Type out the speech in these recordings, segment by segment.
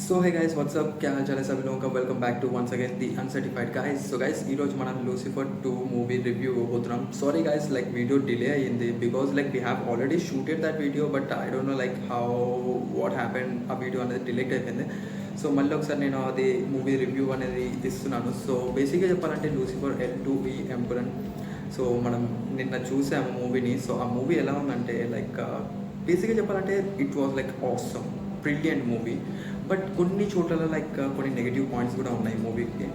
सो है guys what's up क्या हाल चाल है सभी लोगों का welcome back to once again the uncertified guys so guys ఈ రోజు మనం లూసిఫర్ 2 మూవీ రివ్యూ ఇవ్వబోతున్నాం sorry guys like video delay అయ్యింది because like we have already shooted that video but I don't know like how what happen ఆ video అనేది delete అయిపోయింది so మళ్ళీ ఒకసారి నేను అది మూవీ రివ్యూ అనేది ఇస్తున్నాను సో బేసిక్గా చెప్పాలంటే లూసిఫర్ L2E ఎంపరన్ సో మనం నిన్న చూసాము మూవీని సో ఆ మూవీ ఎలా ఉందంటే లైక్ బేసిక్గా చెప్పాలంటే it was like awesome brilliant movie but కొన్ని చోట్ల లైక్ కొన్ని నెగిటివ్ పాయింట్స్ కూడా ఉన్నాయి మూవీకి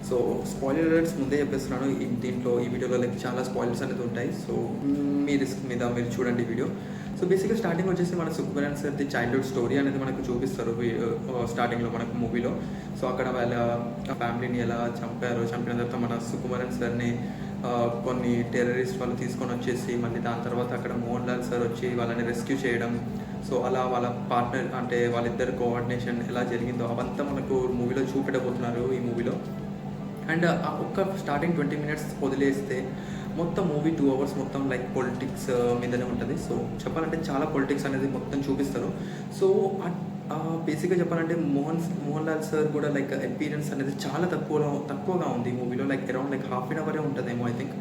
సో స్పాయిలర్ అలర్ట్స్ ముందే చెప్పేస్తున్నాను దీంట్లో ఈ వీడియోలో లైక్ చాలా స్పాయిలర్స్ అనేది ఉంటాయి సో మీ రిస్క్ మీద మీరు చూడండి వీడియో సో బేసిక్గా స్టార్టింగ్ వచ్చేసి మన సుకుమారన్ సార్ది చైల్డ్హుడ్ స్టోరీ అనేది మనకు చూపిస్తారు స్టార్టింగ్లో మనకు మూవీలో సో అక్కడ వాళ్ళ ఫ్యామిలీని ఎలా చంపిన తర్వాత మన సుకుమారన్ సార్ని కొన్ని టెర్రరిస్ట్ వాళ్ళు తీసుకొని వచ్చేసి మళ్ళీ దాని తర్వాత అక్కడ మోహన్ లాల్ సార్ వచ్చి వాళ్ళని రెస్క్యూ చేయడం సో అలా వాళ్ళ పార్ట్నర్ అంటే వాళ్ళిద్దరు కోఆర్డినేషన్ ఎలా జరిగిందో అవంతా మనకు మూవీలో చూపెట్టబోతున్నారు ఈ మూవీలో అండ్ ఒక్క స్టార్టింగ్ 20 minutes వదిలేస్తే మొత్తం మూవీ 2 hours మొత్తం లైక్ పొలిటిక్స్ మీదనే ఉంటుంది సో చెప్పాలంటే చాలా పొలిటిక్స్ అనేది మొత్తం చూపిస్తారు సో బేసిక్గా చెప్పాలంటే మోహన్ లాల్ సార్ కూడా లైక్ అపీరెన్స్ అనేది చాలా తక్కువగా ఉంది ఈ మూవీలో like around like half an అవరే ఉంటుందేమో ఐ థింక్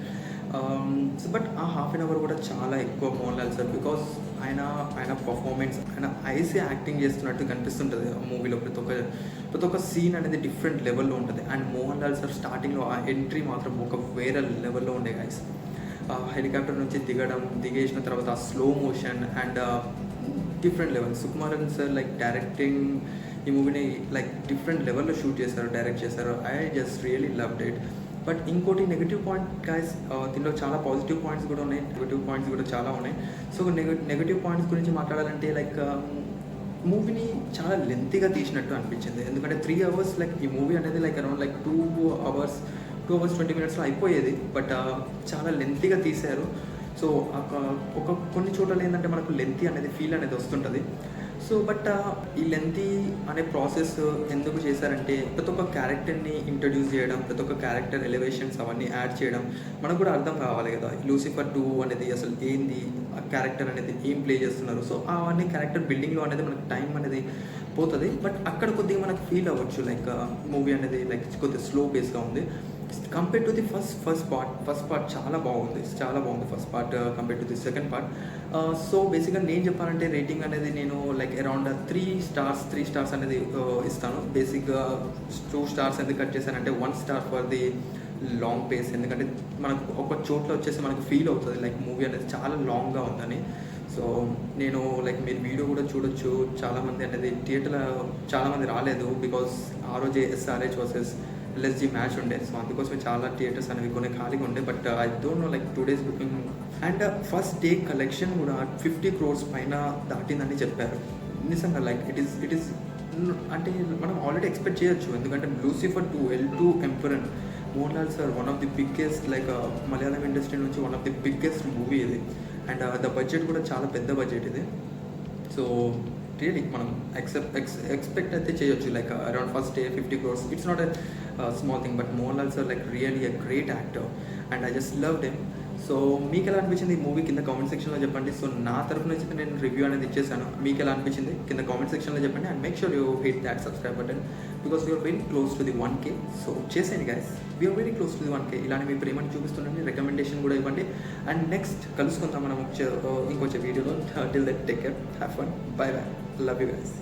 బట్ ఆ హాఫ్ అన్ అవర్ కూడా చాలా ఎక్కువ మోహన్ లాల్ సార్ బికాస్ ఆయన పర్ఫార్మెన్స్ ఆయన ఐసీ యాక్టింగ్ చేస్తున్నట్టు కనిపిస్తుంటుంది ఆ మూవీలో ప్రతి ఒక్క సీన్ అనేది డిఫరెంట్ లెవెల్లో ఉంటుంది అండ్ మోహన్ లాల్ సార్ స్టార్టింగ్లో ఆ ఎంట్రీ మాత్రం ఒక వేరే లెవెల్లో ఉండే గైస్ హెలికాప్టర్ నుంచి దిగేసిన తర్వాత ఆ slow motion and different level Sukumaran sir like directing ఈ మూవీని లైక్ డిఫరెంట్ లెవెల్లో డైరెక్ట్ చేశారు I just really loved it but ఇంకోటి నెగిటివ్ పాయింట్ గైస్ దీనిలో చాలా పాజిటివ్ పాయింట్స్ కూడా ఉన్నాయి నెగిటివ్ పాయింట్స్ కూడా చాలా ఉన్నాయి సో నెగిటివ్ పాయింట్స్ గురించి మాట్లాడాలంటే లైక్ మూవీని చాలా లెంతీగా తీసినట్టు అనిపించింది ఎందుకంటే 3 hours లైక్ ఈ మూవీ అనేది like around like 2 hours 20 minutes అయిపోయేది బట్ చాలా లెంతీగా తీశారు సో కొన్ని చోట్ల ఏంటంటే మనకు లెంతీ అనేది ఫీల్ అనేది వస్తుంటుంది సో బట్ ఈ లెంతీ అనే ప్రాసెస్ ఎందుకు చేశారంటే ప్రతి ఒక్క క్యారెక్టర్ని ఇంట్రడ్యూస్ చేయడం ప్రతి ఒక్క క్యారెక్టర్ ఎలివేషన్స్ అవన్నీ యాడ్ చేయడం మనకు కూడా అర్థం కావాలి కదా లూసిఫర్ 2 అనేది అసలు ఏంది ఆ క్యారెక్టర్ అనేది ఏం ప్లే చేస్తున్నారు సో అవన్నీ క్యారెక్టర్ బిల్డింగ్లో అనేది మనకు టైం అనేది పోతుంది బట్ అక్కడ కొద్దిగా మనకు ఫీల్ అవ్వచ్చు లైక్ మూవీ అనేది లైక్ కొద్దిగా స్లో పేస్గా ఉంది compare to the first part చాలా బాగుంది first part compare to the second part so బేసిక్గా నేను చెప్పాలంటే రేటింగ్ అనేది నేను లైక్ అరౌండ్ 3 stars అనేది ఇస్తాను బేసిక్గా 2 stars ఎందుకు కట్ చేశానంటే 1 star for the long pace ఎందుకంటే మనకు ఒక చోట్ల వచ్చేసి మనకు ఫీల్ అవుతుంది లైక్ మూవీ అనేది చాలా లాంగ్గా ఉందని సో నేను లైక్ మీరు వీడియో కూడా చూడొచ్చు చాలామంది అనేది థియేటర్లో చాలామంది రాలేదు బికాస్ ఆ రోజే SRH వర్సెస్ LSG మ్యాచ్ ఉండే సో అందుకోసమే చాలా థియేటర్స్ అనేవి కొన్ని ఖాళీగా ఉండే but I don't know like 2 days booking and first day collection కూడా 50 crores పైన దాటిందని చెప్పారు నిజంగా లైక్ ఇట్ ఈస్ అంటే మనం ఆల్రెడీ ఎక్స్పెక్ట్ చేయొచ్చు ఎందుకంటే Lucifer 2 L2 Empuraan Mohan Lal sir one of the biggest like Malayalam industry నుంచి one of the biggest movie ఇది అండ్ ద బడ్జెట్ కూడా చాలా పెద్ద బడ్జెట్ ఇది సో రియలీ మనం ఎక్స్పెక్ట్ అయితే చేయొచ్చు like around first day 50 crores it's not a small thing but Mohan Lal sir like really a great actor and I just loved him so మీకు ఎలా అనిపించింది ఈ మూవీ కింద కామెంట్ సెక్షన్లో చెప్పండి సో నా తరఫు నుంచి నేను రివ్యూ అనేది ఇచ్చేసాను మీకు ఎలా అనిపించింది కింద కామెంట్ సెక్షన్లో చెప్పండి and make sure you hit that subscribe button because we're very close to the 1K so చేసేయండి guys we're very close to the 1K ఇలానే మీ ప్రేమని చూపిస్తుండండి రికమెండేషన్ కూడా ఇవ్వండి అండ్ నెక్స్ట్ కలుసుకుందాం మనం ఇంకొచ్చే వీడియోలో till that take care have fun by love you guys